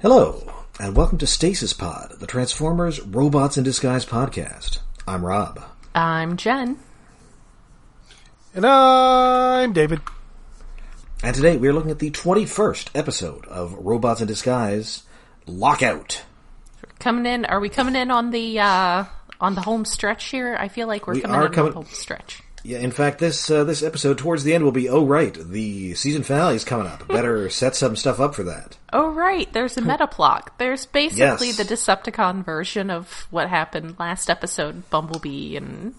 Hello, and welcome to Stasis Pod, the Transformers Robots in Disguise podcast. I'm Rob. I'm Jen. And I'm David. And today we are looking at the 21st episode of Robots in Disguise, Lockout. Are we coming in on the home stretch here? I feel like we're coming in on the home stretch. Yeah, in fact, this episode towards the end will be, oh right, the season finale is coming up. Better set some stuff up for that. Oh right, there's a meta plot. There's basically the Decepticon version of what happened last episode, Bumblebee and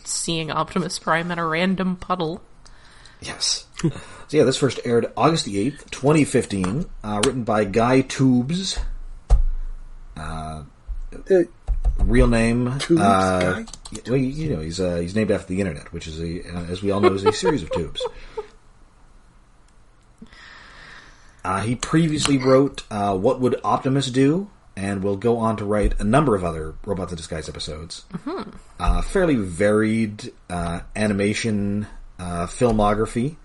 seeing Optimus Prime in a random puddle. Yes. So yeah, this first aired August the 8th, 2015, written by Guy Tubes. Real name, Guy? well, you know, he's named after the internet, which is as we all know, is a series of tubes. He previously wrote What Would Optimus Do, and will go on to write a number of other Robots in Disguise episodes. Mm-hmm. Fairly varied animation filmography.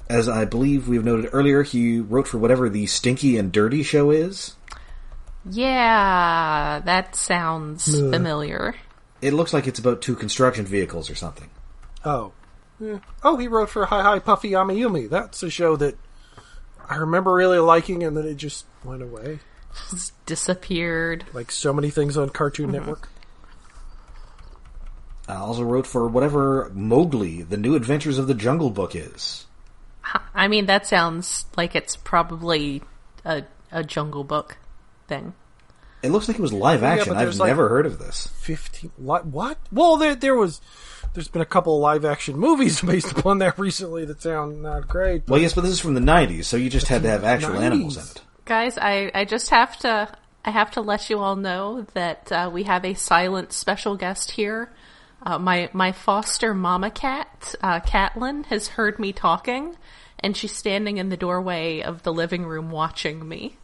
As I believe we've noted earlier, he wrote for whatever the Stinky and Dirty show is. Yeah, that sounds familiar. It looks like it's about two construction vehicles or something. Oh. Yeah. Oh, he wrote for Hi Hi Puffy Amiyumi. That's a show that I remember really liking, and then it just went away. Just disappeared. Like so many things on Cartoon Network. Also wrote for whatever Mowgli, The New Adventures of the Jungle Book is. I mean, that sounds like it's probably a Jungle Book thing. It looks like it was live action. I've never heard of this. 15... What? Well, there's been a couple of live action movies based upon that recently that sound not great. Well, yes, but this is from the 90s, so you just had to have actual animals in it. Guys, I just have to let you all know that we have a silent special guest here. My foster mama cat, Catelyn, has heard me talking, and she's standing in the doorway of the living room watching me.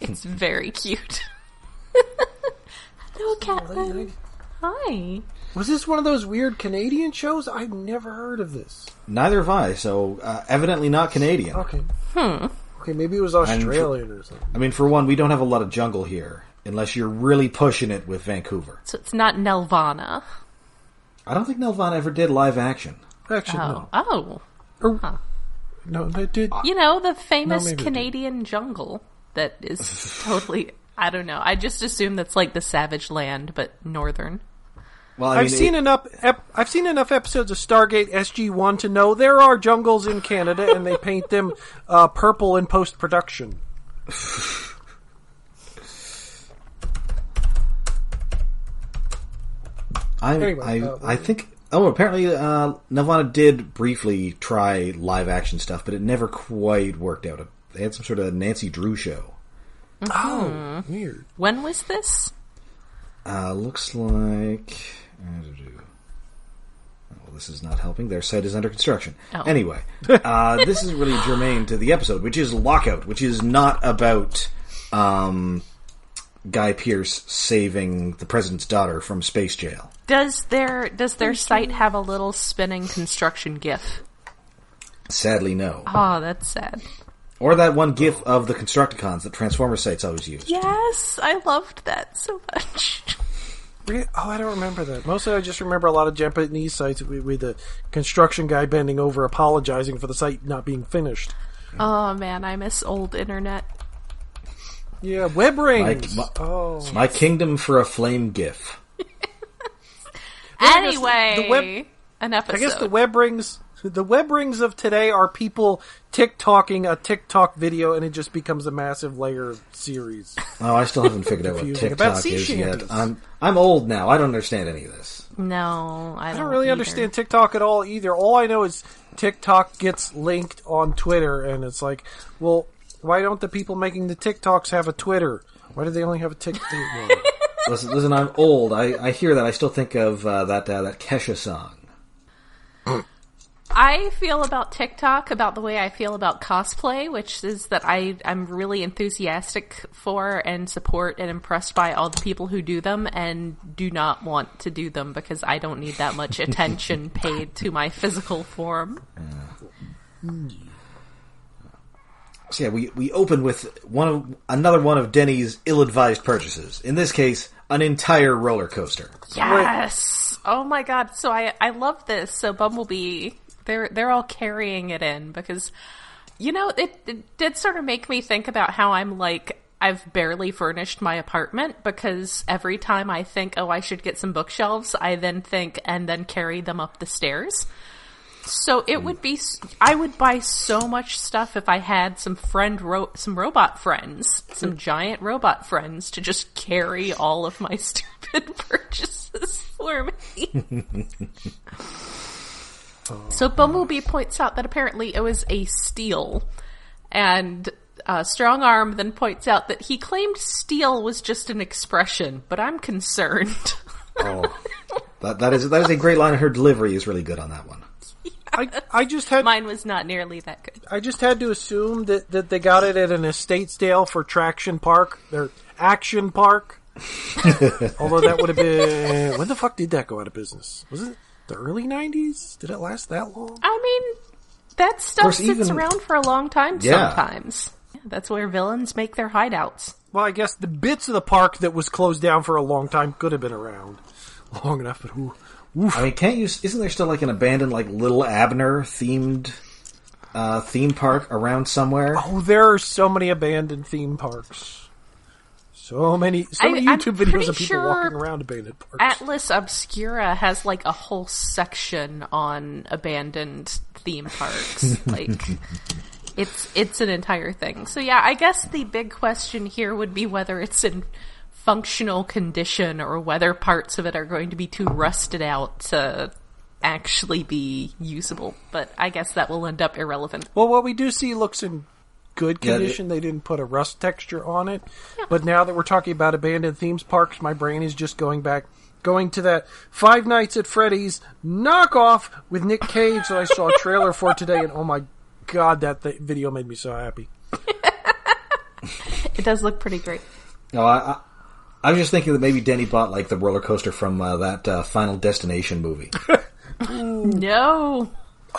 It's very cute. Hello, Catelyn. Hi. Was this one of those weird Canadian shows? I've never heard of this. Neither have I, so evidently not Canadian. Okay. Okay, maybe it was Australian or something. I mean, for one, we don't have a lot of jungle here, unless you're really pushing it with Vancouver. So it's not Nelvana. I don't think Nelvana ever did live action. Actually, no. Oh. No, they did. You know, the famous Canadian jungle that is totally... I don't know. I just assume that's like the Savage Land, but northern. Well, I've seen enough episodes of Stargate SG-1 to know there are jungles in Canada, and they paint them purple in post-production. I think... Oh, apparently Nelvana did briefly try live-action stuff, but it never quite worked out. They had some sort of Nancy Drew show. Mm-hmm. Oh, weird. When was this? Looks like... Well, this is not helping. Their site is under construction. Oh. Anyway, this is really germane to the episode, which is Lockout, which is not about Guy Pearce saving the president's daughter from space jail. Does their site have a little spinning construction GIF? Sadly, no. Oh, that's sad. Or that one GIF of the Constructicons that Transformers sites always use. Yes, I loved that so much. Oh, I don't remember that. Mostly I just remember a lot of Japanese sites with the construction guy bending over apologizing for the site not being finished. Oh man, I miss old internet. Yeah, web rings. My kingdom for a flame GIF. Anyway, an episode. I guess the web rings of today are people TikToking a TikTok video, and it just becomes a massive layer series. Oh, I still haven't figured out what TikTok is yet. I'm old now. I don't understand any of this. No, I don't really understand TikTok at all either. All I know is TikTok gets linked on Twitter, and it's like, well, why don't the people making the TikToks have a Twitter? Why do they only have a TikTok? Listen, I'm old. I hear that. I still think of that Kesha song. I feel about TikTok about the way I feel about cosplay, which is that I'm really enthusiastic for and support and impressed by all the people who do them and do not want to do them because I don't need that much attention paid to my physical form. So yeah, we open with another one of Denny's ill-advised purchases. In this case, an entire roller coaster. Yes! Oh my god, so I love this. So Bumblebee, they're all carrying it in because, it did sort of make me think about how I've barely furnished my apartment because every time I think, I should get some bookshelves, I then think and then carry them up the stairs. So I would buy so much stuff if I had some robot friends, some giant robot friends to just carry all of my stupid purchases for me. So Bumblebee points out that apparently it was a steal, and Strong Arm then points out that he claimed steal was just an expression, but I'm concerned. That is a great line, and her delivery is really good on that one. I just had mine was not nearly that good. I just had to assume that they got it at an estate sale for Traction Park, their Action Park. Although that would have been, when the fuck did that go out of business? Was it the early 90s? Did it last that long? I mean, that stuff sits around for a long time sometimes. Yeah, that's where villains make their hideouts. Well, I guess the bits of the park that was closed down for a long time could have been around long enough, but oof. I mean, isn't there still an abandoned Little Abner themed theme park around somewhere? Oh, there are so many abandoned theme parks. So many YouTube videos of people walking around abandoned parks. Atlas Obscura has a whole section on abandoned theme parks. It's an entire thing. So yeah, I guess the big question here would be whether it's in functional condition or whether parts of it are going to be too rusted out to actually be usable. But I guess that will end up irrelevant. Well, what we do see looks in good condition. They didn't put a rust texture on it. Yeah. But now that we're talking about abandoned themes parks, my brain is just going to that Five Nights at Freddy's knockoff with Nick Cage that I saw a trailer for today, and oh my god, that video made me so happy. It does look pretty great. No, I was just thinking that maybe Denny bought the roller coaster from that Final Destination movie. No.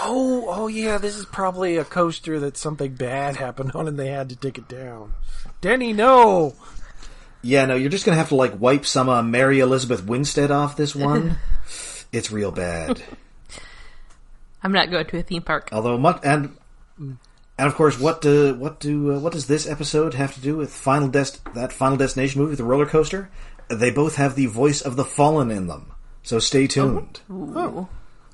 Oh yeah, this is probably a coaster that something bad happened on and they had to take it down. Denny, no! Yeah, no, you're just going to have to wipe some Mary Elizabeth Winstead off this one. It's real bad. I'm not going to a theme park. Although, and of course, what does this episode have to do with that Final Destination movie, the roller coaster? They both have the voice of the Fallen in them, so stay tuned.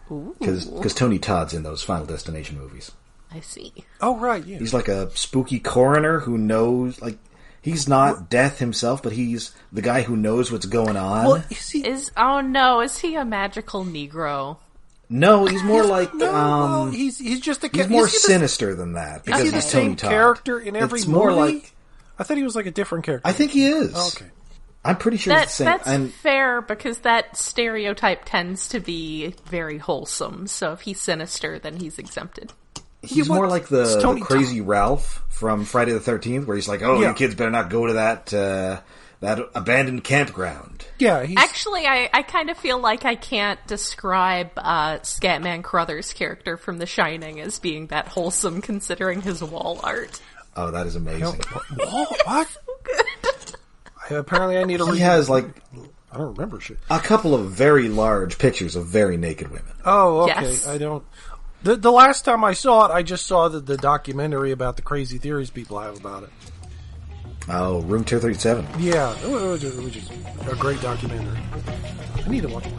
Because Tony Todd's in those Final Destination movies. I see. Oh right, yeah. He's a spooky coroner who knows, he's not death himself, but he's the guy who knows what's going on. Well, is he a magical Negro? No, he's more he's just a. He's more sinister than that because he's the same character in every movie. More I thought he was a different character. I think he is. Oh, okay, I'm pretty sure it's the same. That's fair because that stereotype tends to be very wholesome. So if he's sinister, then he's exempted. He's more like the crazy Ralph from Friday the 13th, where he's you kids better not go to that abandoned campground. Yeah, actually, I kind of feel like I can't describe Scatman Crothers' character from The Shining as being that wholesome, considering his wall art. Oh, that is amazing. What? Apparently, I need to read. He has I don't remember shit. A couple of very large pictures of very naked women. Oh, okay. Yes. I don't. The last time I saw it, I just saw the documentary about the crazy theories people have about it. Oh, Room 237. Yeah, it was a great documentary. I need to watch it.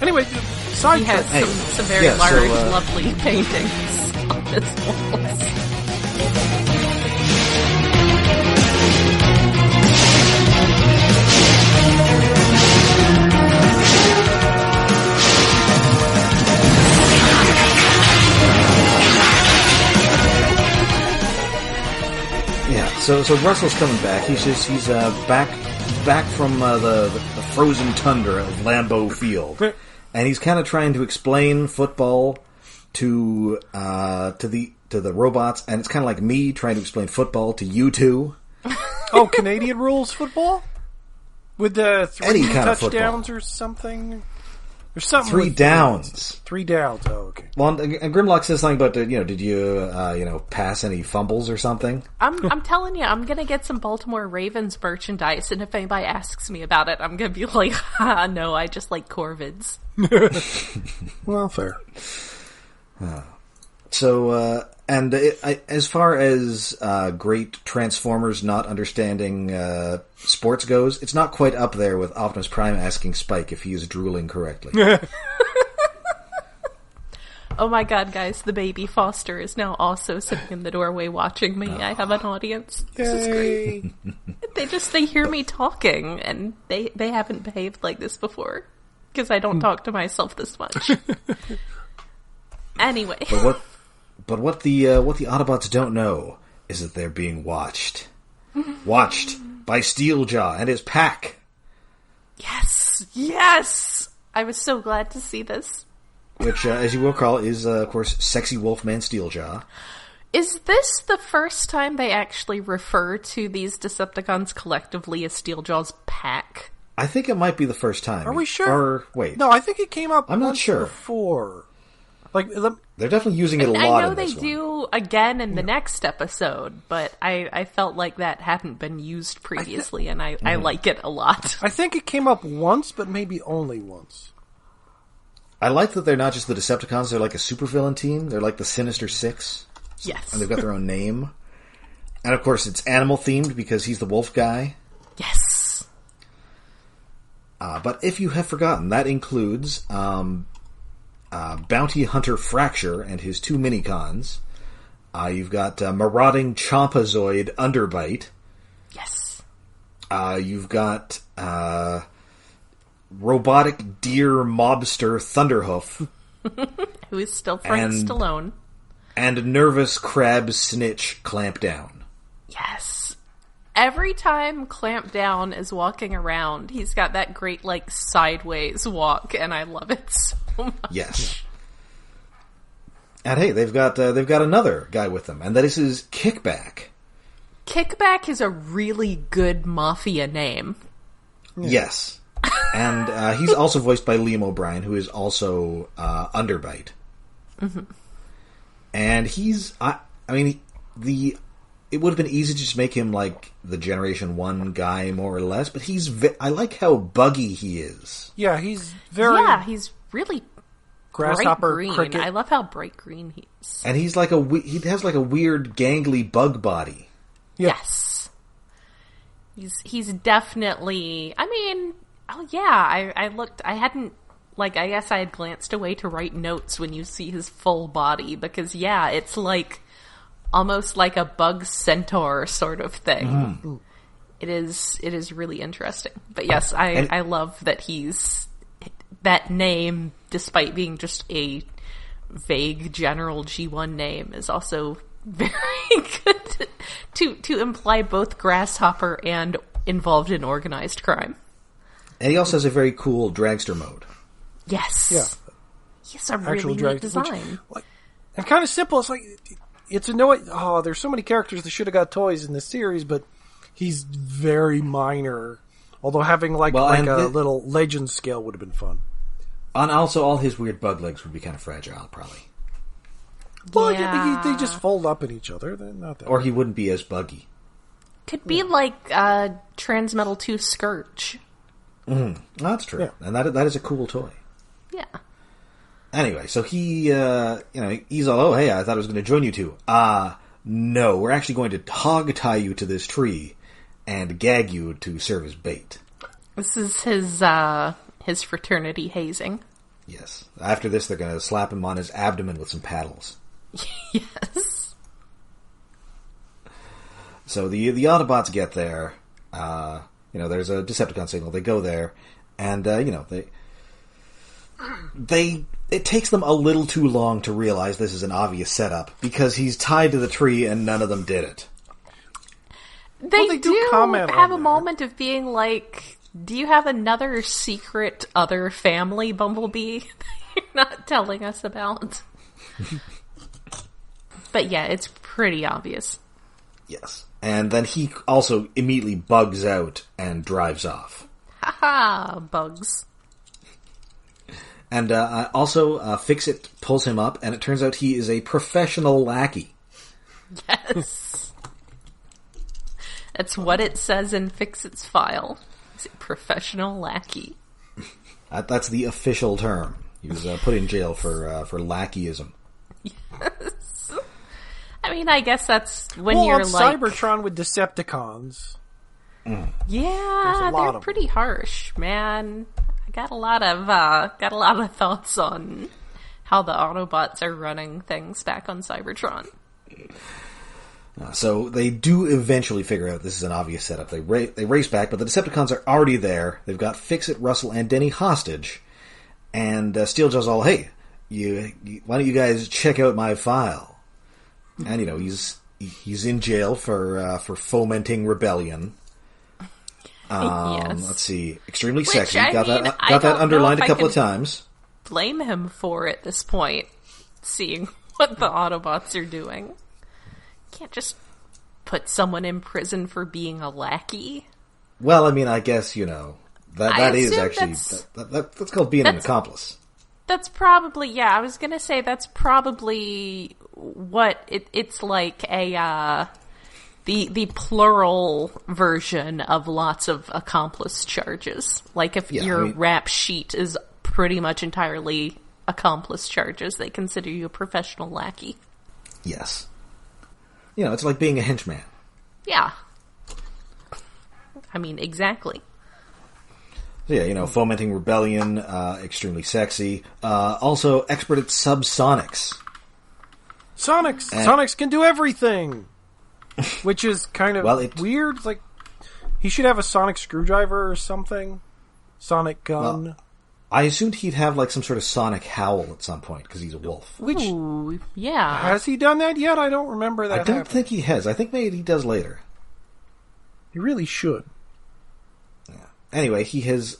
Anyway, he has some very large, lovely paintings on his walls. So Russell's coming back. He's back from the frozen tundra of Lambeau Field, and he's kind of trying to explain football to the robots, and it's kind of like me trying to explain football to you two. Oh, Canadian rules football with the 3 touchdowns or something. There's something 3 with downs. 3 downs. Oh, okay. Well, and Grimlock says something about, did you, pass any fumbles or something? I'm telling you, I'm gonna get some Baltimore Ravens merchandise, and if anybody asks me about it, I'm gonna be like, no, I just like Corvids. Well, fair. So, as far as great Transformers not understanding sports goes, it's not quite up there with Optimus Prime asking Spike if he is drooling correctly. Oh my god, guys, the baby Foster is now also sitting in the doorway watching me. I have an audience. This is great. They hear me talking, and they haven't behaved like this before. Because I don't talk to myself this much. Anyway. But what the Autobots don't know is that they're being watched. Watched by Steeljaw and his pack. Yes! I was so glad to see this. Which, as you will recall, is, of course, Sexy Wolfman Steeljaw. Is this the first time they actually refer to these Decepticons collectively as Steeljaw's pack? I think it might be the first time. Are we sure? Or, wait. No, I think it came up I'm not once sure. before. They're definitely using it a lot I know in this they do again in the next episode, but I felt like that hadn't been used previously, and I like it a lot. I think it came up once, but maybe only once. I like that they're not just the Decepticons, they're like a supervillain team. They're like the Sinister Six. Yes. And they've got their own name. And of course it's animal-themed because he's the wolf guy. Yes. But if you have forgotten, that includes Bounty Hunter Fracture and his 2 Minicons. You've got Marauding Chompazoid Underbite. Yes. You've got Robotic Deer Mobster Thunderhoof. Who is still Frank Stallone. And Nervous Crab Snitch Clampdown. Yes. Every time Clampdown is walking around, he's got that great, sideways walk, and I love it so much. Yes. And hey, they've got another guy with them, and that is his Kickback. Kickback is a really good mafia name. Yes. And he's also voiced by Liam O'Brien, who is also Underbite. Mm-hmm. And he's... it would have been easy to just make him like the Generation 1 guy, more or less, but I like how buggy he is. Yeah, he's very... Yeah, he's really grasshopper bright green. cricket. I love how bright green he is. And he's like he has like a weird gangly bug body. Yeah. Yes. He's definitely... I looked... I hadn't... I guess I had glanced away to write notes when you see his full body, because, yeah, it's almost like a bug centaur sort of thing. Mm. It is really interesting. But yes, I love that he's... That name, despite being just a vague general G1 name, is also very good to imply both grasshopper and involved in organized crime. And he also has a very cool dragster mode. Yes. Yeah. He's a really neat design. And kind of simple. It's annoying. Oh, there's so many characters that should have got toys in this series, but he's very minor. Although having a little legend scale would have been fun. And also all his weird bug legs would be kind of fragile, probably. Well, yeah, they just fold up in each other. They're not that or he wouldn't be as buggy. Could be like Transmetal 2 Scourge. Mm, that's true. Yeah. And that is a cool toy. Yeah. Anyway, so he, he's all, oh, hey, I thought I was going to join you two. No, we're actually going to hog tie you to this tree and gag you to serve as bait. This is his fraternity hazing. Yes. After this, they're going to slap him on his abdomen with some paddles. Yes. So the Autobots get there. There's a Decepticon signal. They go there, and it takes them a little too long to realize this is an obvious setup because he's tied to the tree and none of them did it. They do have a moment of being like, do you have another secret other family, Bumblebee, that you're not telling us about? But yeah, it's pretty obvious. Yes. And then he also immediately bugs out and drives off. Haha, bugs. And also, Fix-It pulls him up, and it turns out he is a professional lackey. Yes. That's what it says in Fix-It's file. He's a professional lackey. That's the official term. He was put in jail for lackeyism. Yes. I mean, I guess that's when well, you're on like... Cybertron with Decepticons. Yeah, they're pretty harsh, man. I got a lot of thoughts on how the Autobots are running things back on Cybertron. So they do eventually figure out this is an obvious setup. They race back, but the Decepticons are already there. They've got Fix-It, Russell, and Denny hostage. And Steeljaw's all, hey, why don't you guys check out my file? And, he's in jail for fomenting rebellion. Yes. Let's see. Extremely Which, sexy. I Got mean, that underlined a couple of times. Blame him for it at this point, seeing what the Autobots are doing. Can't just put someone in prison for being a lackey. Well, I mean, I guess, that is actually... That's called being an accomplice. That's probably... Yeah, I was going to say that's probably what... It's like a... The plural version of lots of accomplice charges. Like if your rap sheet is pretty much entirely accomplice charges, they consider you a professional lackey. Yes. It's like being a henchman. Yeah. I mean, exactly. So yeah, fomenting rebellion, extremely sexy. Also, expert at subsonics. Sonics can do everything! Which is kind of weird. It's like, he should have a sonic screwdriver or something. Sonic gun. Well, I assumed he'd have like some sort of sonic howl at some point, because he's a wolf. Ooh, yeah. Has he done that yet? I don't remember that. I don't think he has. I think maybe he does later. He really should. Yeah. Anyway, he's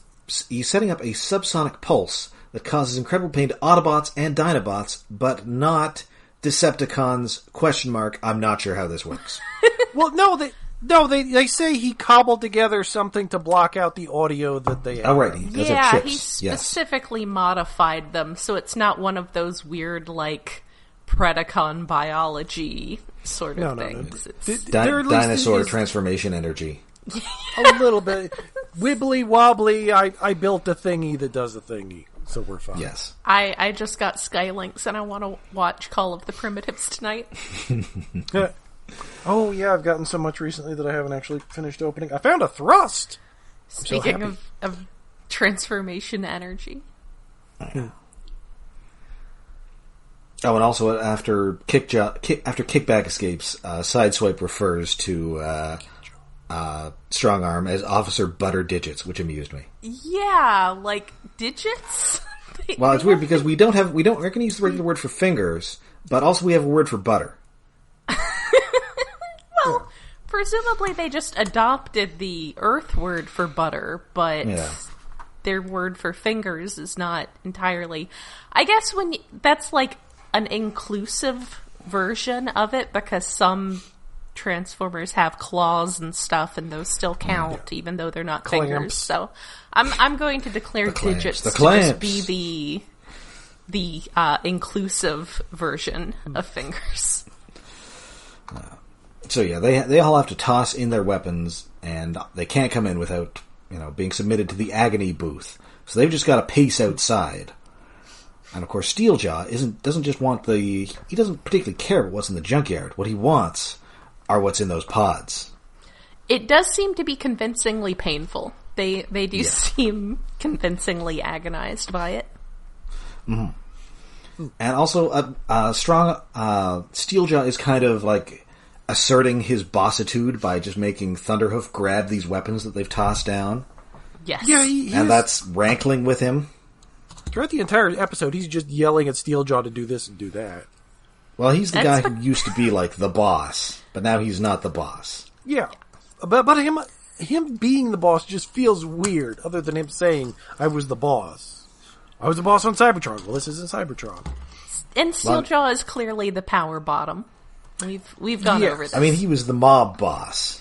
setting up a subsonic pulse that causes incredible pain to Autobots and Dinobots, but not Decepticons, ? I'm not sure how this works. Well, they say he cobbled together something to block out the audio that they have. Oh, right. Those are chips. He specifically modified them, so it's not one of those weird, like, Predacon biology sort of things. No. Dinosaur transformation energy. A little bit. Wibbly wobbly, I built a thingy that does a thingy. So we're fine. Yes. I just got Skylinks and I want to watch Call of the Primitives tonight. Oh, yeah, I've gotten so much recently that I haven't actually finished opening. I found a thrust! Speaking of transformation energy. Oh, and also after Kickback escapes, Sideswipe refers to Strong Arm as Officer Butter Digits, which amused me. Yeah, like digits? Well, it's weird because we don't use the regular word for fingers, but also we have a word for butter. Well, presumably they just adopted the Earth word for butter, but their word for fingers is not entirely... I guess that's like an inclusive version of it, because some Transformers have claws and stuff, and those still count, even though they're not fingers. So I'm going to declare digits to just be the inclusive version of fingers. So yeah, they all have to toss in their weapons, and they can't come in without being submitted to the agony booth. So they've just got to pace outside. And of course, Steeljaw doesn't just want he doesn't particularly care about what's in the junkyard. What he wants are what's in those pods. It does seem to be convincingly painful. They do seem convincingly agonized by it. Mm-hmm. And also, Steeljaw is kind of like asserting his bossitude by just making Thunderhoof grab these weapons that they've tossed down. Yes. Yeah, and that's rankling with him. Throughout the entire episode, he's just yelling at Steeljaw to do this and do that. Well, he's the guy who used to be like the boss, but now he's not the boss. Yeah, but him being the boss just feels weird, other than him saying, I was the boss. I was the boss on Cybertron. Well, this isn't Cybertron. And Steeljaw is clearly the power bottom. We've gone over this. I mean, he was the mob boss.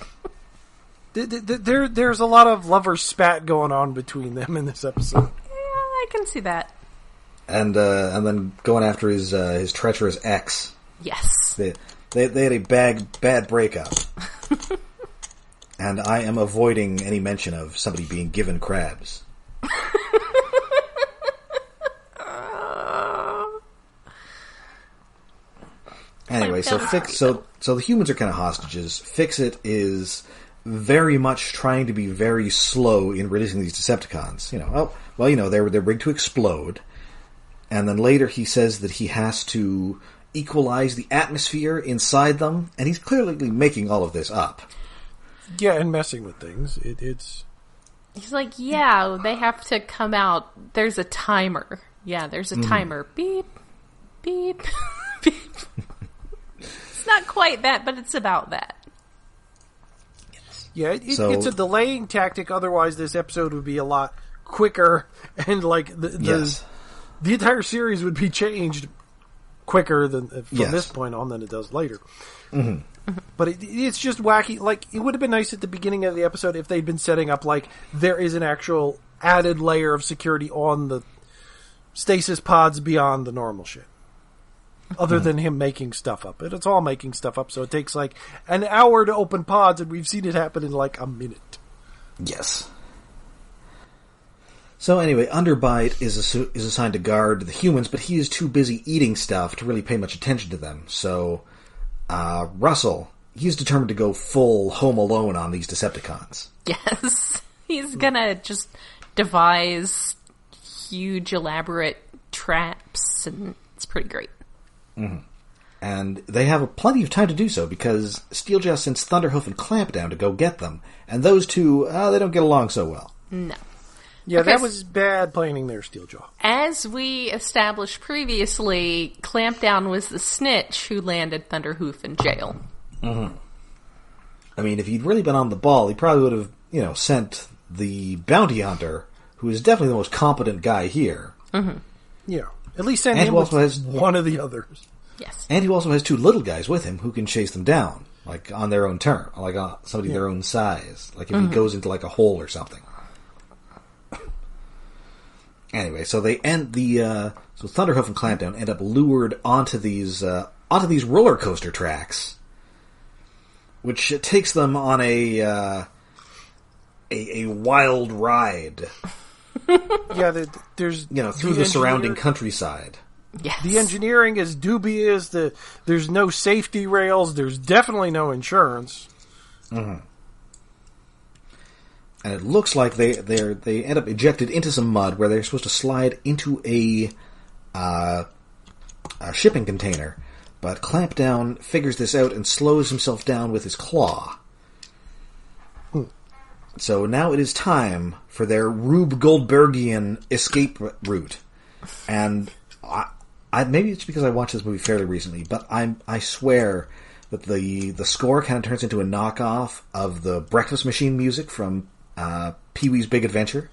There's a lot of lover spat going on between them in this episode. Yeah, I can see that. and then going after his treacherous ex. Yes. They had a bad breakup. And I am avoiding any mention of somebody being given crabs. Anyway, so the humans are kind of hostages. Fix-It is very much trying to be very slow in releasing these Decepticons. They're rigged to explode. And then later he says that he has to equalize the atmosphere inside them, and he's clearly making all of this up. Yeah, and messing with things. It's... He's like, yeah, they have to come out. There's a timer. Yeah, there's a timer. Beep, beep, beep. It's not quite that, but it's about that. Yeah, it's a delaying tactic. Otherwise, this episode would be a lot quicker, and the entire series would be changed quicker than from this point on than it does later. Mm-hmm. But it's just wacky. Like, it would have been nice at the beginning of the episode if they'd been setting up, like, there is an actual added layer of security on the stasis pods beyond the normal shit. Other than him making stuff up. It's all making stuff up, so it takes, like, an hour to open pods, and we've seen it happen in, like, a minute. Yes. So anyway, Underbite is assigned to guard the humans, but he is too busy eating stuff to really pay much attention to them. So Russell, he's determined to go full Home Alone on these Decepticons. Yes. He's gonna just devise huge, elaborate traps, and it's pretty great. Mm-hmm. And they have plenty of time to do so, because Steeljaw sends Thunderhoof and Clampdown to go get them. And those two, they don't get along so well. No. Yeah, that was bad planning there, Steeljaw. As we established previously, Clampdown was the snitch who landed Thunderhoof in jail. Mm-hmm. I mean, if he'd really been on the ball, he probably would have, sent the bounty hunter, who is definitely the most competent guy here. Mm-hmm. Yeah. At least send him with one of the others. Yes. And he also has two little guys with him who can chase them down, like, on their own turn, like somebody their own size. Like, if he goes into, like, a hole or something. Anyway, so they end so Thunderhoof and Clampdown end up lured onto these roller coaster tracks, which takes them on a wild ride. Yeah, there's through the surrounding countryside. Yes. The engineering is dubious. There's no safety rails. There's definitely no insurance. Mm-hmm. And it looks like they end up ejected into some mud where they're supposed to slide into a shipping container. But Clampdown figures this out and slows himself down with his claw. So now it is time for their Rube Goldbergian escape route. And I maybe it's because I watched this movie fairly recently, but I swear that the score kind of turns into a knockoff of the Breakfast Machine music from Pee-wee's Big Adventure.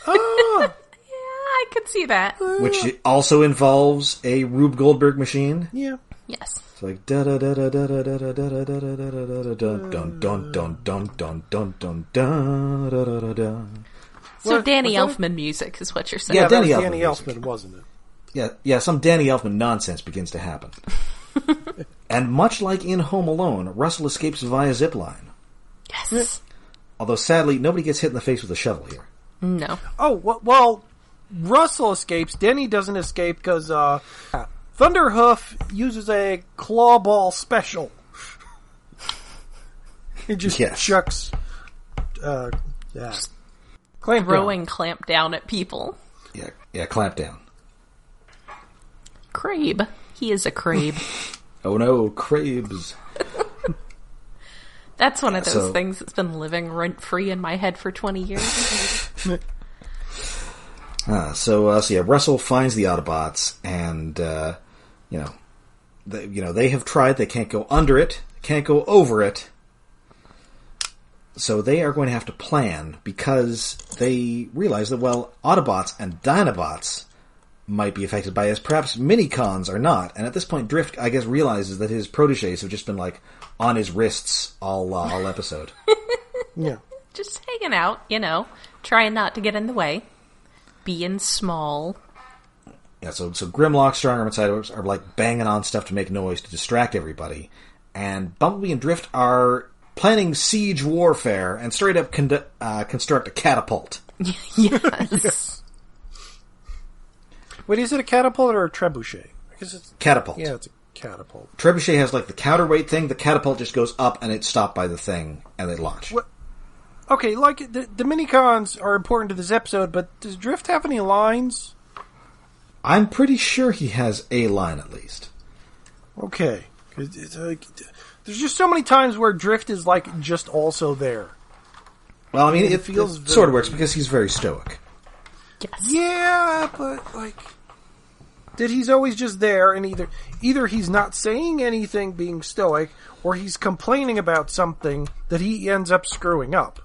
Oh! Yeah, I could see that. Which also involves a Rube Goldberg machine. Yeah. Yes. It's like da da da da da da da da da da da da da dun dun dun dun dun dun dun dun da da da da. So Danny Elfman music is what you're saying. Yeah, Danny Danny Elfman, Elfman, wasn't it? Yeah, some Danny Elfman nonsense begins to happen. And much like in Home Alone, Russell escapes via zipline. Yes. Although, sadly, nobody gets hit in the face with a shovel here. No. Oh, well, Russell escapes. Denny doesn't escape because Thunderhoof uses a claw ball special. He just chucks throwing Clampdown at people. Yeah, Clampdown. Crabe. He is a Crabe. Oh no, Crabes. That's one of those things that's been living rent-free in my head for 20 years. So Russell finds the Autobots, and they have tried. They can't go under it, can't go over it. So they are going to have to plan, because they realize that Autobots and Dinobots might be affected by this. Perhaps Minicons are not. And at this point, Drift, I guess, realizes that his protégés have just been on his wrists all episode. Yeah, just hanging out, trying not to get in the way. Being small. Yeah, so Grimlock, Strongarm, and Cyberwebs are like banging on stuff to make noise to distract everybody, and Bumblebee and Drift are planning siege warfare and straight up construct a catapult. Yes. Wait, is it a catapult or a trebuchet? Because it's Catapult. Yeah, it's a catapult. Trebuchet has like the counterweight thing. The catapult just goes up and it's stopped by the thing, and they launch. What? Okay, like the minicons are important to this episode, but does Drift have any lines? I'm pretty sure he has a line at least. Okay. It's like, there's just so many times where Drift is like just also there. Well, I mean, it feels sort of works because he's very stoic. Yes. Yeah, but like, that he's always just there, and either he's not saying anything, being stoic, or he's complaining about something that he ends up screwing up.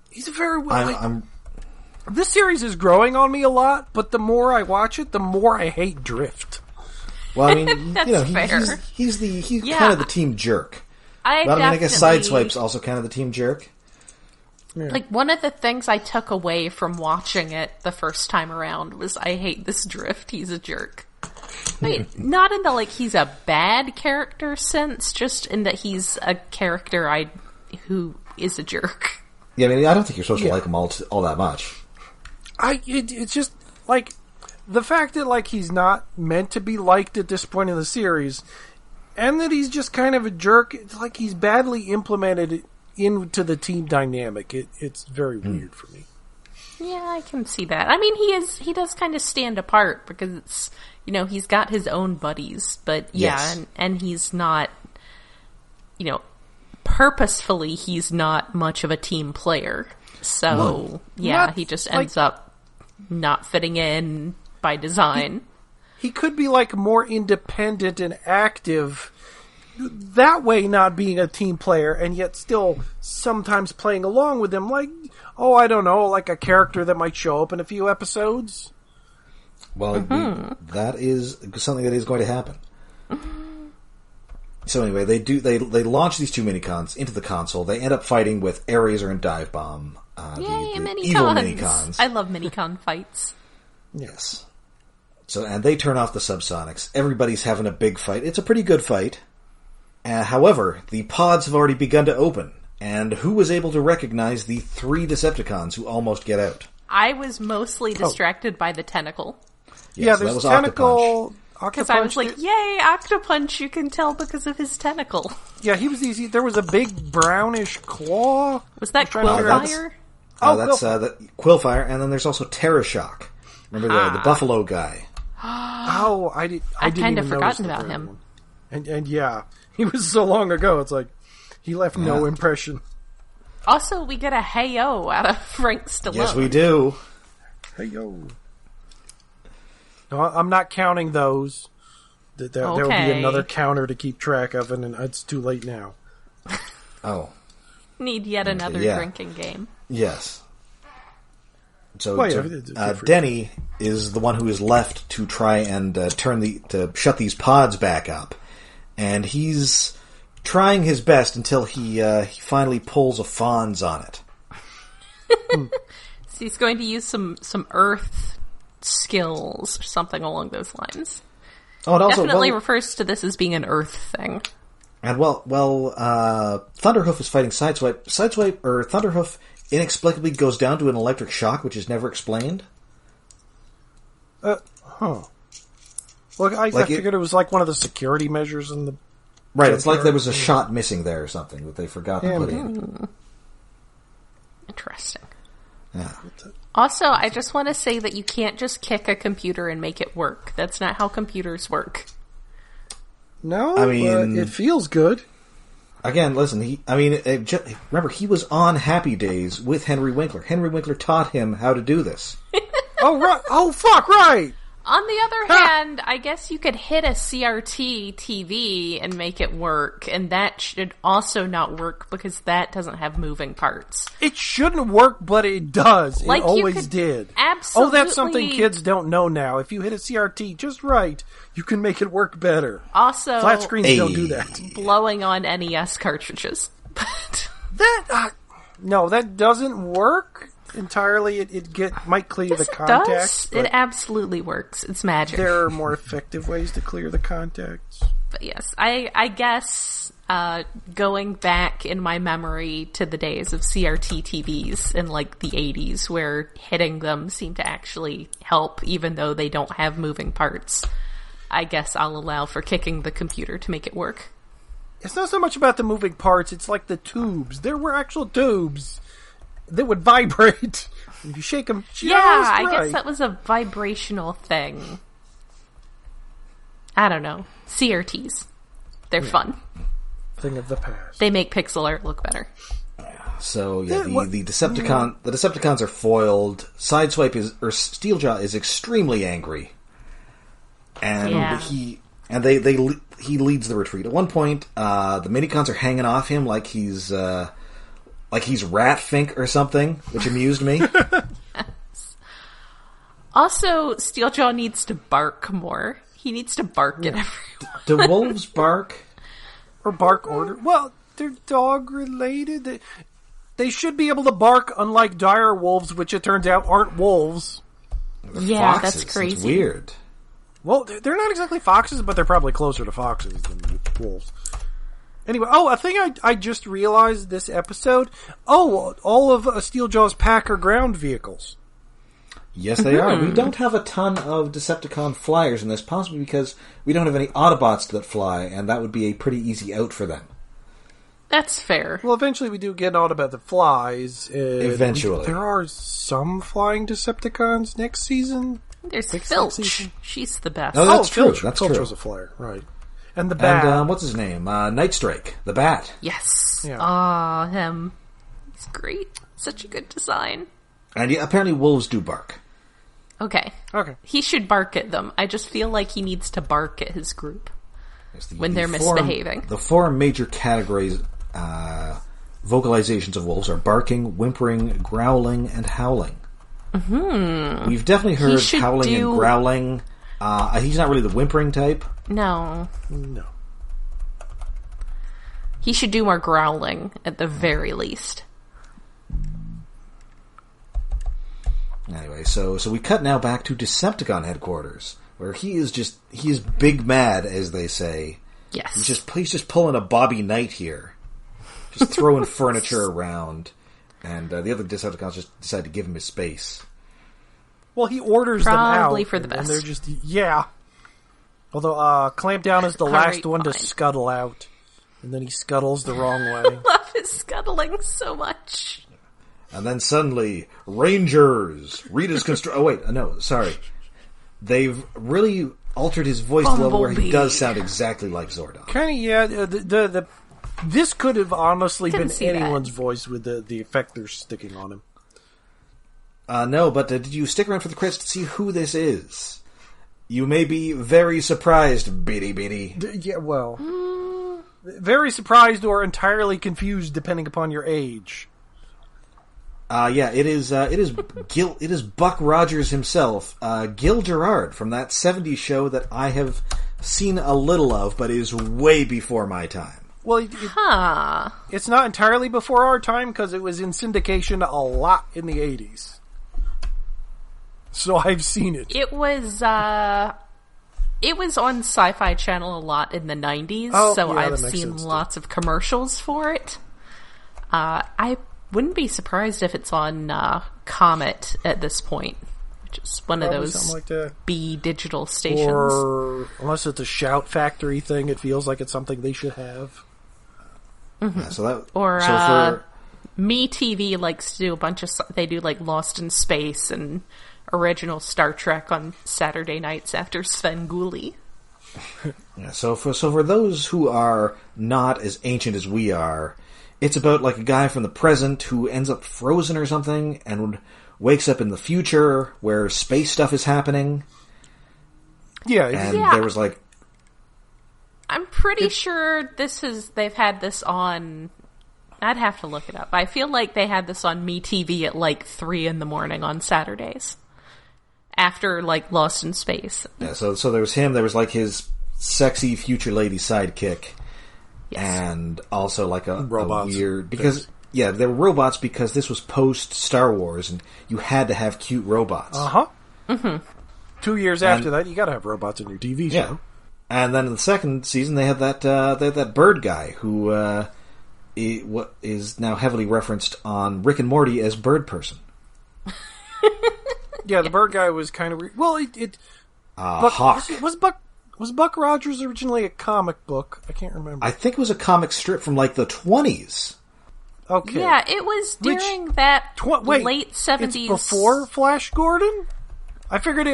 He's a very This series is growing on me a lot, but the more I watch it, the more I hate Drift. Well, I mean, That's fair. he's kind of the team jerk. I guess Sideswipe's also kind of the team jerk. Yeah. Like, one of the things I took away from watching it the first time around was I hate this Drift. He's a jerk. Wait, not in the, like, he's a bad character sense, just in that he's a character who is a jerk. Yeah, I mean, I don't think you're supposed to like him all that much. It's just, like, the fact that, like, he's not meant to be liked at this point in the series, and that he's just kind of a jerk, it's like he's badly implemented into the team dynamic. It's very weird for me. Yeah, I can see that. I mean, he does kind of stand apart because it's, he's got his own buddies, but yeah, yes. and he's not, purposefully he's not much of a team player. So, he just ends up not fitting in by design. He could be, like, more independent and active, that way not being a team player, and yet still sometimes playing along with them, like, I don't know, like a character that might show up in a few episodes. Well, that is something that is going to happen. So anyway, they launch these two minicons into the console. They end up fighting with Air-Razor and Dive Bomb. Yay, the minicons! Evil minicons. I love minicon fights. Yes. So, and they turn off the subsonics. Everybody's having a big fight. It's a pretty good fight. However, the pods have already begun to open. And who was able to recognize the 3 Decepticons who almost get out? I was mostly distracted by the tentacle. Yeah, so there's tentacle. Because I was like, yay, Octopunch, you can tell because of his tentacle. Yeah, he was easy. There was a big brownish claw. Was that Quillfire? That's Quillfire, and then there's also Terra Shock. Remember the Buffalo guy? I didn't kind of even forgotten notice about him. And yeah, he was so long ago. It's like he left no impression. Also, we get a hey-o out of Frank Stallone. Yes, we do. Hey-yo. No, I'm not counting those. There will be another counter to keep track of, and it's too late now. Oh. Need yet another drinking game. Yes. So Denny is the one who is left to try and to shut these pods back up, and he's trying his best until he finally pulls a Fonz on it. So he's going to use some Earth skills or something along those lines. Oh, it also definitely refers to this as being an Earth thing. And Thunderhoof is fighting Sideswipe. Thunderhoof inexplicably goes down to an electric shock, which is never explained. Well, I figured it was like one of the security measures in the... Right, it's like there was a shot missing there or something that they forgot to put in. Interesting. Yeah. Also, I just want to say that you can't just kick a computer and make it work. That's not how computers work. No, but it feels good. Again, listen, remember, he was on Happy Days with Henry Winkler. Henry Winkler taught him how to do this. Oh, right. Oh, fuck, right! On the other hand, I guess you could hit a CRT TV and make it work, and that should also not work because that doesn't have moving parts. It shouldn't work, but it does. It always did. Absolutely. Oh, that's something kids don't know now. If you hit a CRT just right, you can make it work better. Also, flat screens don't do that. Blowing on NES cartridges. No, that doesn't work. entirely. It might clear Yes, the contacts. it does. It absolutely works. It's magic. There are more effective ways to clear the contacts. But yes, I guess going back in my memory to the days of CRT TVs in like the 80s where hitting them seemed to actually help even though they don't have moving parts, I guess I'll allow for kicking the computer to make it work. It's not so much about the moving parts, it's like the tubes. There were actual tubes that would vibrate. If you shake them just I right. guess that was a vibrational thing. I don't know. CRTs. They're fun. Thing of the past. They make pixel art look better. So the Decepticons are foiled. Steeljaw is extremely angry, and he leads the retreat. At one point, the Minicons are hanging off him like he's Ratfink or something, which amused me. Also, Steeljaw needs to bark more. He needs to bark at everyone. Do wolves bark? Or bark order? Well, they're dog related. They should be able to bark, unlike dire wolves, which it turns out aren't wolves. Yeah, Foxes. that's crazy. It's weird. Well, they're not exactly foxes, but they're probably closer to foxes than wolves. Anyway, a thing I just realized this episode. All of Steeljaw's pack are ground vehicles. Yes, they are. We don't have a ton of Decepticon flyers in this, possibly because we don't have any Autobots that fly, and that would be a pretty easy out for them. That's fair. Well, eventually we do get an Autobot that flies. Eventually. There are some flying Decepticons next season. There's Filch. She's the best. Oh, that's true. Filch. That's Filch true. was a flyer, right. And the Bat. And what's his name? Nightstrike, the Bat. Yes. Yeah. Aw, him. He's great. Such a good design. And apparently wolves do bark. Okay. He should bark at them. I just feel like he needs to bark at his group when they're misbehaving. The four major categories, vocalizations of wolves are barking, whimpering, growling, and howling. Mm-hmm. We've definitely heard howling and growling. He's not really the whimpering type. No. He should do more growling at the very least. Anyway, so we cut now back to Decepticon headquarters, where he is big mad, as they say. Yes. He's just pulling a Bobby Knight here. Just throwing furniture around. And the other Decepticons just decide to give him his space. Well, he orders them out. Probably for the best. And they're just, Although, Clampdown is the last one to scuttle out. And then he scuttles the wrong way. I love his scuttling so much. And then suddenly, Rangers! Rita's sorry. They've really altered his voice to the level where he does sound exactly like Zordon. Kind of, this could have honestly been anyone's voice with the effect they're sticking on him. No, but did you stick around for the credits to see who this is? You may be very surprised, Bitty. Very surprised or entirely confused depending upon your age. It is Buck Rogers himself, Gil Gerard from that 70s show that I have seen a little of, but is way before my time. Well, it's not entirely before our time because it was in syndication a lot in the 80s. So I've seen it. It was on Sci-Fi Channel a lot in the 90s, I've seen lots of commercials for it. I wouldn't be surprised if it's on Comet at this point, which is one of those like B digital stations. Or unless it's a Shout Factory thing, it feels like it's something they should have. Mm-hmm. Yeah, for MeTV likes to do a bunch of. They do like Lost in Space and original Star Trek on Saturday nights after Svengoolie. Yeah, so for those who are not as ancient as we are, it's about like a guy from the present who ends up frozen or something and wakes up in the future where space stuff is happening. There was like... I'm pretty sure they've had this on... I'd have to look it up. I feel like they had this on MeTV at like 3 a.m. on Saturdays. After like Lost in Space. Yeah, so there was him, there was like his sexy future lady sidekick. Yes. And also like a weird... Because Yeah, they were robots because this was post-Star Wars, and you had to have cute robots. Uh-huh. Mm-hmm. 2 years after that, you got to have robots in your TV show. Yeah. And then in the second season, they had that bird guy who is now heavily referenced on Rick and Morty as Bird Person. Yeah, the bird guy was kind of... Hawk. Was Buck Rogers originally a comic book? I can't remember. I think it was a comic strip from like the 20s. Okay. Yeah, it was during that late 70s. It's before Flash Gordon? I figured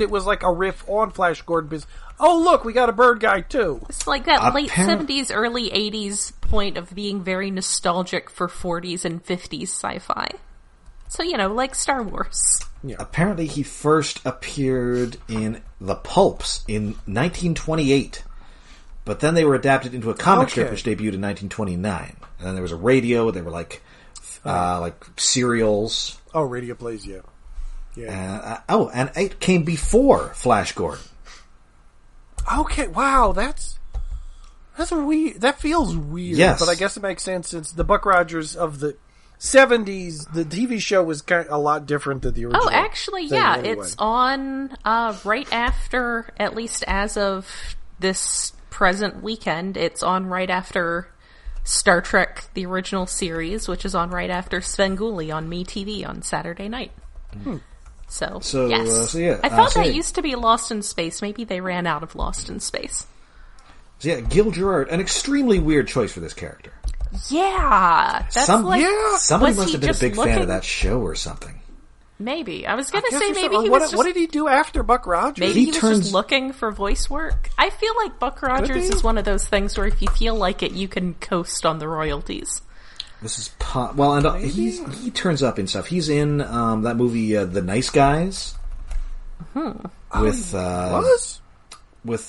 it was like a riff on Flash Gordon because, oh look, we got a bird guy too. It's like that late 70s, early 80s point of being very nostalgic for 40s and 50s sci-fi. So, like Star Wars. Yeah. Apparently he first appeared in The Pulps in 1928. But then they were adapted into a comic strip which debuted in 1929. And then there was a radio, they were like serials. Oh, radio plays, yeah. Yeah. And it came before Flash Gordon. Okay, wow, that's weird. That feels weird. Yes. But I guess it makes sense since the Buck Rogers of the 70s, the TV show was kind of a lot different than the original. Oh, actually, yeah. Anyway. It's on right after, at least as of this present weekend, it's on right after Star Trek, the original series, which is on right after Svengoolie on MeTV on Saturday night. So yes. Yeah. I thought that used to be Lost in Space. Maybe they ran out of Lost in Space. So yeah, Gil Gerard, an extremely weird choice for this character. Yeah. Somebody must have been a big fan of that show or something. Maybe. I was going to say maybe he what, was just... What did he do after Buck Rogers? Maybe he was just looking for voice work. I feel like Buck Rogers is one of those things where if you feel like it, you can coast on the royalties. This is... he turns up in stuff. He's in that movie, The Nice Guys. With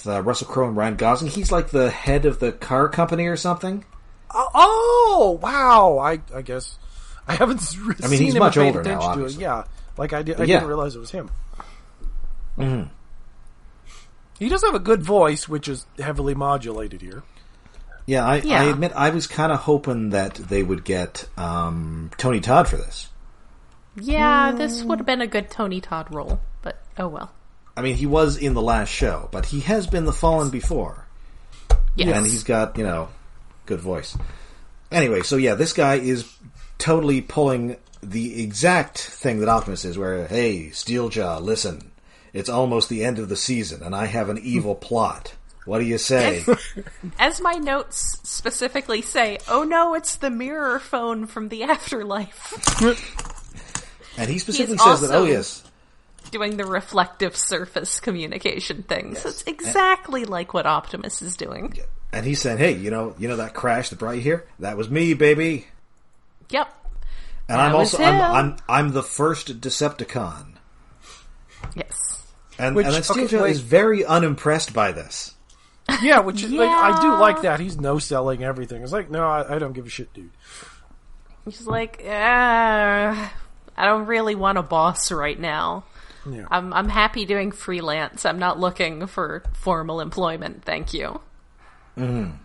Russell Crowe and Ryan Gosling. He's like the head of the car company or something. Oh, wow. I guess... I haven't seen he's him much and paid older now, attention to it. obviously. Yeah, like I didn't realize it was him. Mm-hmm. He does have a good voice, which is heavily modulated here. Yeah, I admit I was kind of hoping that they would get Tony Todd for this. Yeah, this would have been a good Tony Todd role, but oh well. I mean, he was in the last show, but he has been the Fallen before. Yes. And he's got, good voice. Anyway, so yeah, this guy is totally pulling the exact thing that Optimus is, where, hey, Steeljaw, listen, it's almost the end of the season, and I have an evil plot. What do you say? As my notes specifically say, oh no, it's the mirror phone from the afterlife. And he specifically says that, oh yes. Doing the reflective surface communication thing. Yes. So it's exactly like what Optimus is doing. And he's saying, hey, you know that crash that brought you here? That was me, baby. Yep. And I'm the first Decepticon. Yes. And then Steeljaw is very unimpressed by this. Yeah, which is, like, I do like that. He's no-selling everything. It's like, no, I don't give a shit, dude. He's like, I don't really want a boss right now. Yeah. I'm happy doing freelance. I'm not looking for formal employment, thank you. Mm-hmm.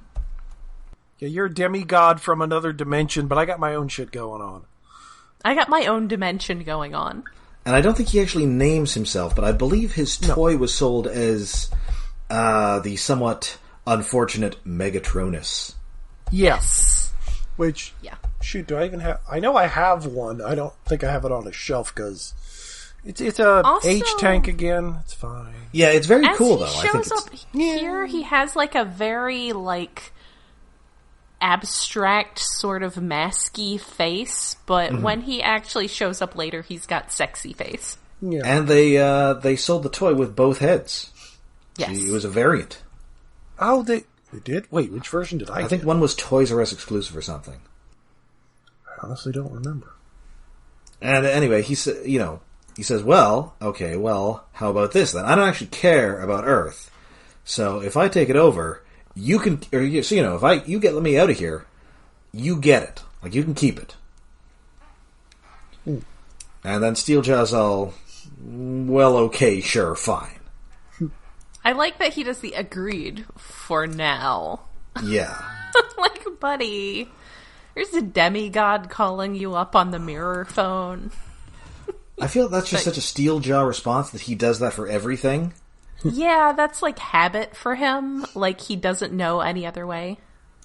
Yeah, you're a demigod from another dimension, but I got my own shit going on. I got my own dimension going on. And I don't think he actually names himself, but I believe his toy was sold as the somewhat unfortunate Megatronus. Yes. Which, shoot, do I even have... I know I have one. I don't think I have it on a shelf, because it's a also, H-tank again. It's fine. Yeah, it's very cool, though. As he shows up here, he has, like, a very, like, abstract, sort of masky face, but when he actually shows up later, he's got sexy face. Yeah. And they sold the toy with both heads. Yes. It was a variant. Oh, they did? Wait, which version did I get? I think one was Toys R Us exclusive or something. I honestly don't remember. And anyway, he says, well, okay, well, how about this then? I don't actually care about Earth. So if I take it over, you can, if you let me out of here, you get it. Like, you can keep it. And then Steeljaw's all, well, okay, sure, fine. I like that he does the agreed for now. Yeah. Like, buddy, There's a demigod calling you up on the mirror phone. I feel that's just such a Steeljaw response that he does that for everything. Yeah, that's like habit for him. Like he doesn't know any other way.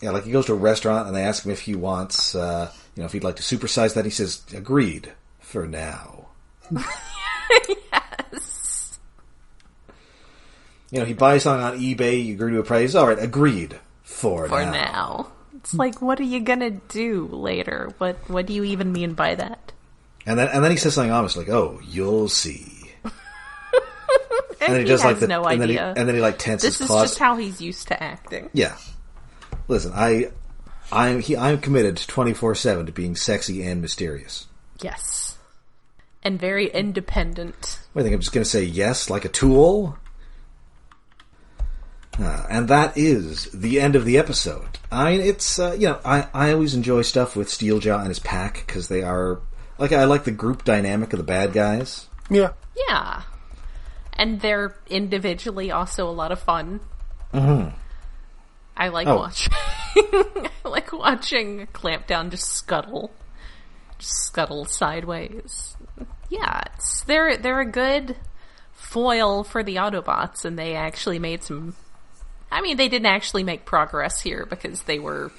Yeah, like he goes to a restaurant and they ask him if he wants, if he'd like to supersize that. He says, agreed, for now. Yes. He buys something on eBay, you agree to a price. All right, agreed, for now. It's like, what are you gonna do later? What do you even mean by that? And then he says something ominous like, "Oh, you'll see." And then he does has no idea. And then he like tenses his claws. This is just how he's used to acting. Yeah. Listen, I'm committed 24/7 to being sexy and mysterious. Yes. And very independent. I think I'm just going to say yes, like a tool. And that is the end of the episode. It's I always enjoy stuff with Steeljaw and his pack because they are I like the group dynamic of the bad guys. Yeah. Yeah. And they're individually also a lot of fun. Mm-hmm. I like watching. I like watching Clampdown just scuttle sideways. Yeah, they're a good foil for the Autobots, and they actually made some. I mean, they didn't actually make progress here because they were,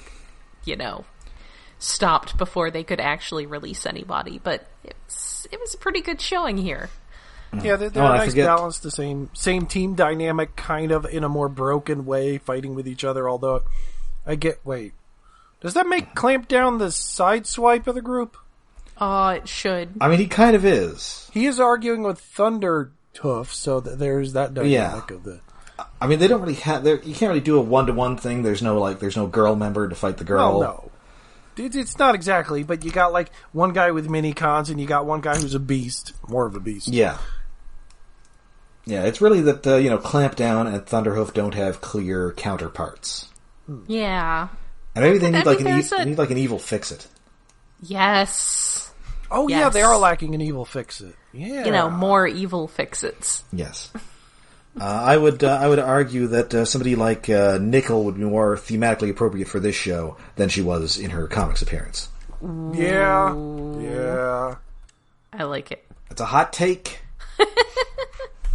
stopped before they could actually release anybody. But it was a pretty good showing here. Yeah, they're a nice balance, the same team dynamic, kind of in a more broken way, fighting with each other. Although, wait, does that make Clampdown the sideswipe of the group? It should. I mean, he kind of is. He is arguing with Thunderhoof, so there's that dynamic of the. I mean, they don't really have. You can't really do a 1-to-1 thing. There's no girl member to fight the girl. Well, no. It's not exactly, but you got one guy with mini-cons and you got one guy who's a beast, more of a beast. Yeah. Yeah, it's really that, Clampdown and Thunderhoof don't have clear counterparts. Yeah. And maybe they need an evil fix-it. Yes. Oh, yes. Yeah, they are lacking an evil fix-it. Yeah. More evil fix-its. Yes. I would argue that somebody like Nickel would be more thematically appropriate for this show than she was in her comics appearance. Yeah. Yeah. I like it. It's a hot take.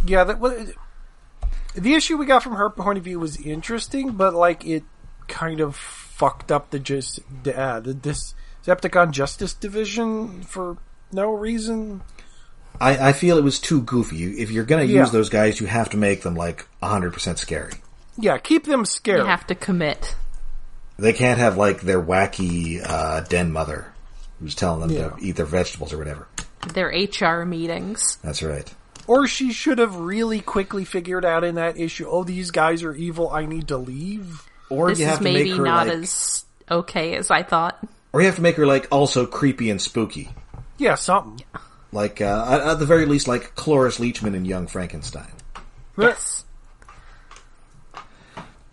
Yeah, the issue we got from her point of view was interesting, but it kind of fucked up the Decepticon Justice Division for no reason. I feel it was too goofy. If you're going to use those guys, you have to make them 100% scary. Yeah, keep them scary. You have to commit. They can't have their wacky den mother who's telling them to eat their vegetables or whatever. Their HR meetings. That's right. Or she should have really quickly figured out in that issue, oh, these guys are evil, I need to leave. Or this you have is to maybe make her not as okay as I thought. Or you have to make her also creepy and spooky. Yeah, something. At the very least, Cloris Leachman in Young Frankenstein. Yes.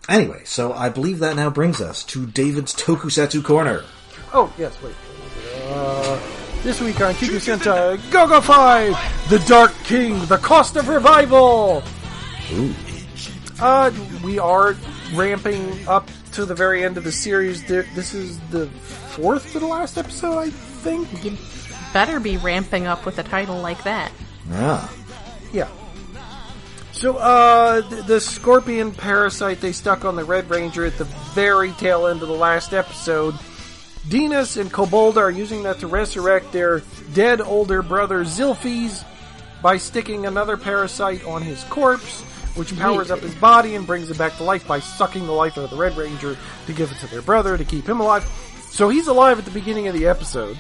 Anyway, so I believe that now brings us to David's Tokusatsu Corner. Oh, yes, wait. This week on Kiku Sentai, Go-Go 5! The Dark King, The Cost of Revival! Ooh. We are ramping up to the very end of the series. This is the fourth to the last episode, I think. You better be ramping up with a title like that. Yeah. Yeah. So, the Scorpion Parasite they stuck on the Red Ranger at the very tail end of the last episode. Dinas and Kobolda are using that to resurrect their dead older brother Zilphys by sticking another parasite on his corpse, which powers up his body and brings it back to life by sucking the life out of the Red Ranger to give it to their brother to keep him alive. So he's alive at the beginning of the episode.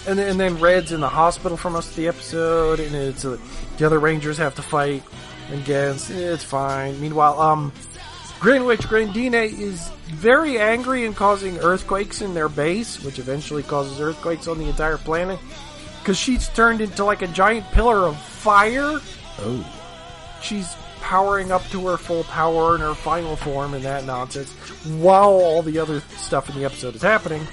And then Red's in the hospital for most of the episode, and it's the other Rangers have to fight against. It's fine. Meanwhile, Grand Witch Grandina is very angry and causing earthquakes in their base, which eventually causes earthquakes on the entire planet, because she's turned into a giant pillar of fire. Oh. She's powering up to her full power in her final form and that nonsense, while all the other stuff in the episode is happening.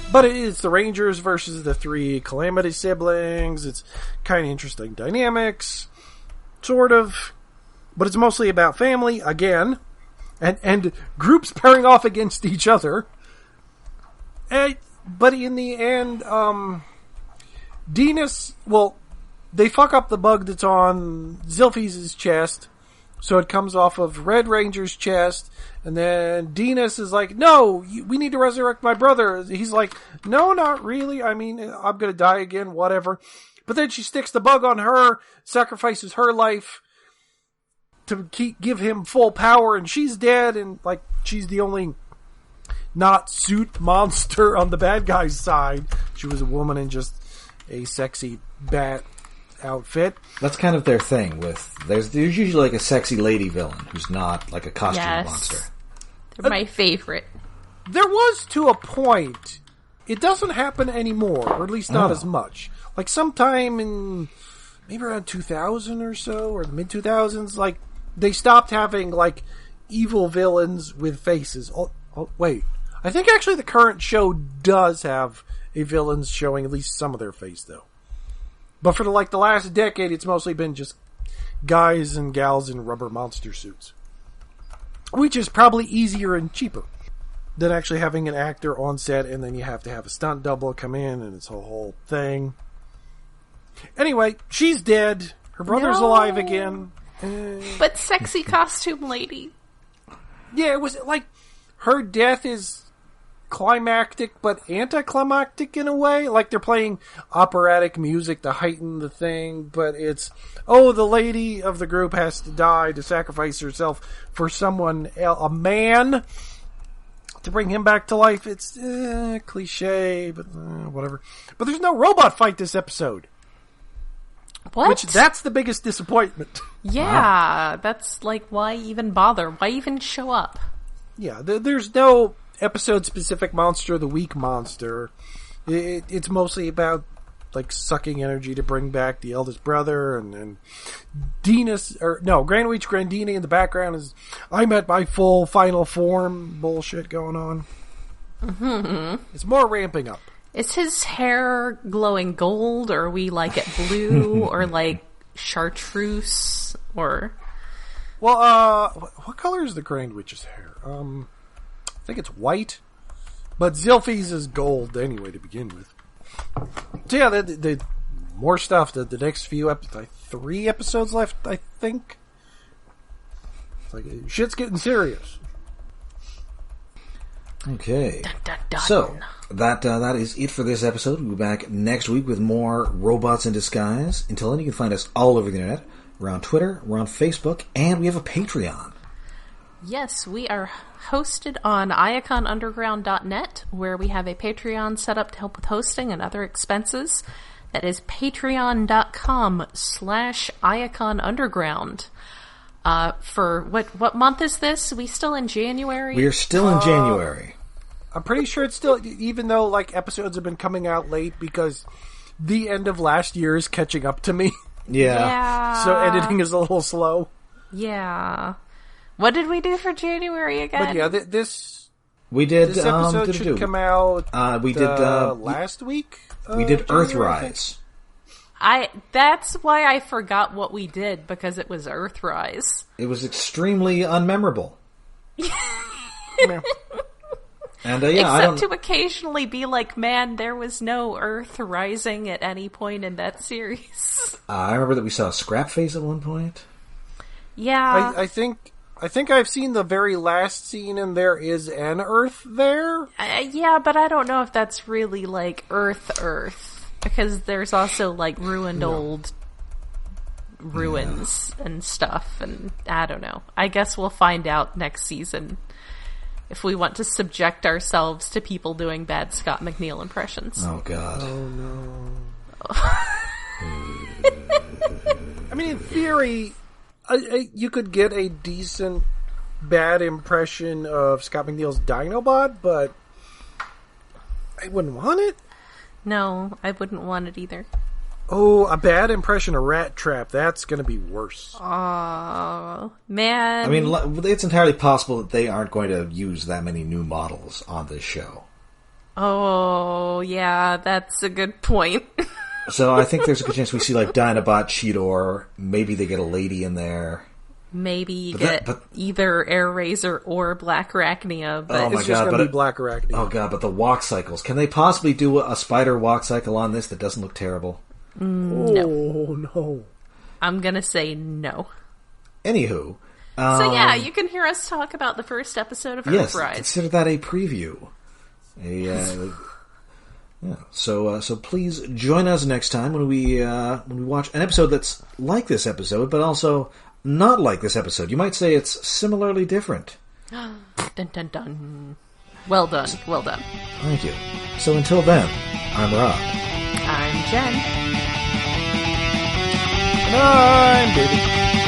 But it is the Rangers versus the three Calamity siblings. It's kind of interesting dynamics. Sort of. But it's mostly about family, again. And groups pairing off against each other. But in the end, Dinas, they fuck up the bug that's on Zilfi's chest, so it comes off of Red Ranger's chest, and then Dinas is like, no, we need to resurrect my brother. He's like, no, not really. I mean, I'm gonna die again, whatever. But then she sticks the bug on her, sacrifices her life to give him full power, and she's dead, and like she's the only not suit monster on the bad guy's side. She was a woman in just a sexy bat outfit. That's kind of their thing. There's usually like a sexy lady villain who's not like a costume monster. They're my favorite. There was to a point. It doesn't happen anymore, or at least not as much. Like sometime in maybe around 2000 or so, or the mid 2000s, like they stopped having like evil villains with faces. Oh, wait, I think actually the current show does have a villains showing at least some of their face though. But for the last decade, it's mostly been just guys and gals in rubber monster suits, which is probably easier and cheaper than actually having an actor on set, and then you have to have a stunt double come in, and it's a whole thing. Anyway, she's dead. Her brother's alive again. But sexy costume lady. Yeah, it was like her death is climactic but anticlimactic in a way. Like they're playing operatic music to heighten the thing, but it's, the lady of the group has to die to sacrifice herself for someone else, a man, to bring him back to life. It's cliche, but whatever. But there's no robot fight this episode. What? Which, that's the biggest disappointment. Yeah, that's like, why even bother? Why even show up? Yeah, there's no episode-specific monster of the week monster. It's mostly about, like, sucking energy to bring back the eldest brother, and Grandwich Grandini in the background is, I'm at my full final form bullshit going on. Mm-hmm. It's more ramping up. Is his hair glowing gold, or are we like it blue, or like chartreuse, or? Well, what color is the Grandwich's hair? I think it's white, but Zilfi's is gold anyway to begin with. So yeah, the more stuff. The next few episodes, 3 episodes left, I think. It's like shit's getting serious. Okay, dun, dun, dun. So that is it for this episode. We'll be back next week with more Robots in Disguise. Until then, you can find us all over the internet. We're on Twitter, we're on Facebook, and we have a Patreon. Yes, we are hosted on iaconunderground.net, where we have a Patreon set up to help with hosting and other expenses. That is patreon.com/iaconunderground. For what month is this? Are we still in January? We are still in January. I'm pretty sure it's still, even though like episodes have been coming out late because the end of last year is catching up to me. Yeah. So editing is a little slow. Yeah. What did we do for January again? But yeah, this episode should come out we did last week. We did Earthrise. That's why I forgot what we did, because it was Earthrise. It was extremely unmemorable. Yeah. And except to occasionally be like, man, there was no Earth rising at any point in that series. I remember that we saw a scrap face at one point. Yeah. I think I've seen the very last scene, and there is an Earth there. Yeah, but I don't know if that's really like Earth, because there's also like ruined old ruins and stuff, and I don't know. I guess we'll find out next season if we want to subject ourselves to people doing bad Scott McNeil impressions. Oh, God. Oh, no. I mean, in theory, you could get a decent bad impression of Scott McNeil's Dinobot, but I wouldn't want it. No, I wouldn't want it either. Oh, a bad impression of Rat Trap. That's going to be worse. Oh, man. I mean, it's entirely possible that they aren't going to use that many new models on this show. Oh, yeah, that's a good point. So I think there's a good chance we see, like, Dinobot, Cheetor, maybe they get a lady in there. Maybe you get either Air Razor or Black Arachnia, but it's just going to be Black Arachnia. Oh god, but the walk cycles. Can they possibly do a spider walk cycle on this that doesn't look terrible? No. Oh, no. I'm going to say no. Anywho. So yeah, you can hear us talk about the first episode of Earthrise. Yes, consider that a preview. So please join us next time when we watch an episode that's like this episode, but also not like this episode. You might say it's similarly different. Dun dun dun. Well done. Well done. Thank you. So until then, I'm Rob. I'm Jen. And I'm David.